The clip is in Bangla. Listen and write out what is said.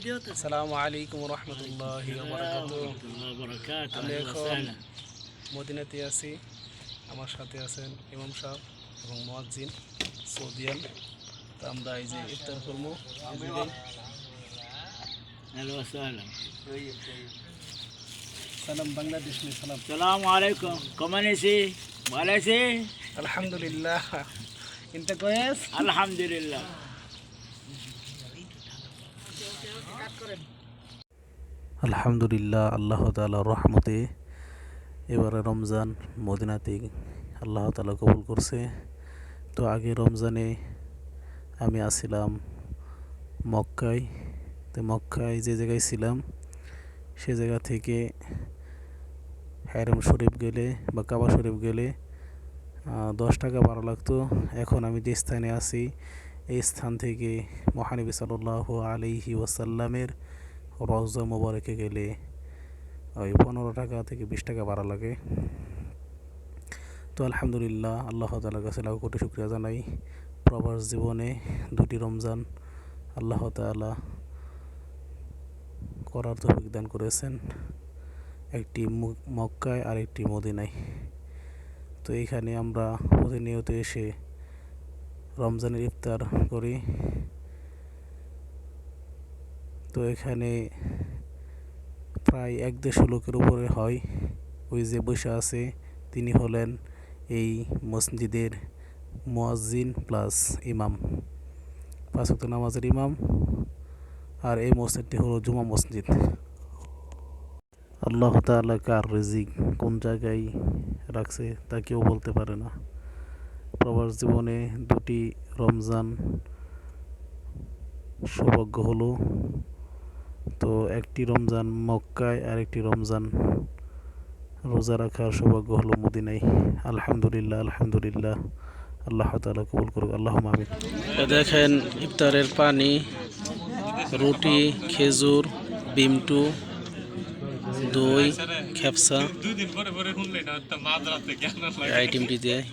আসসালামু আলাইকুম রহমতুল্লাহি আমি এখন মদিনাতে আছি। আমার সাথে আছেন ইমাম সাহেব এবং মুয়াজ্জিন সৌদিয়ান। তো আমরা এই যে ইফতার করবো। সালাম বাংলাদেশ में সালাম। Assalamu alaikum. ¿Cómo amanece? ¿Amanece? আলহামদুলিল্লাহ। انت كويس؟ Alhamdulillah. আলহামদুলিল্লাহ, আল্লাহ তাআলার রহমতে এবারে রমজান মদিনাতে আল্লাহ তাআলা কবুল করছে। তো আগে রমজানে আমি আসছিলাম মক্কায়। তো মক্কায় যে জায়গায় ছিলাম সে জায়গা থেকে হারম শরীফ গেলে বা কাবা শরীফ গেলে 10 টাকা ভাড়া লাগতো। এখন আমি যে স্থানে আছি এই স্থান থেকে মহানবী সাল্লাল্লাহু আলাইহি ওয়াসাল্লামের রওজা মোবারকে গেলে ওই 15 টাকা থেকে 20 টাকা ভাড়া লাগে। তো আলহামদুলিল্লাহ, আল্লাহ তাআলার কাছে লাখ কোটি শুকরিয়া জানাই। প্রবাস জীবনে 2টি রমজান আল্লাহ তাআলা করার তৌফিক দান করেছেন, একটি মক্কায় আর একটি মদিনায়। তো এইখানে আমরা প্রতিনিয়ত এসে রমজানের ইফতার করি। তো এখানে প্রায় 150 লোকের উপরে হয়। ওই যে বসে আছে তিনি হলেন এই মসজিদের মুয়াজ্জিন প্লাস ইমাম, 5 ওয়াক্ত নামাজের ইমাম। আর এই মসজিদটি হলো জুমা মসজিদ। আল্লাহ তাআলা কার রিজিক কোন জায়গায় রাখছে তা কেউ বলতে পারে না। প্রবাস জীবনে 2টি রমজান সৌভাগ্য হলো। তো একটি রমজান মক্কায় আর একটি রমজান রোজা রাখার সৌভাগ্য হলো মদিনায়। আলহামদুলিল্লাহ, আলহামদুলিল্লাহ, আল্লাহ তাআলা কবুল করুক, আল্লাহুম্মা আমিন। দেখেন ইফতারের পানি, রুটি, খেজুর, বিমটু, দই, খেপসা আইটেমটি দেয়।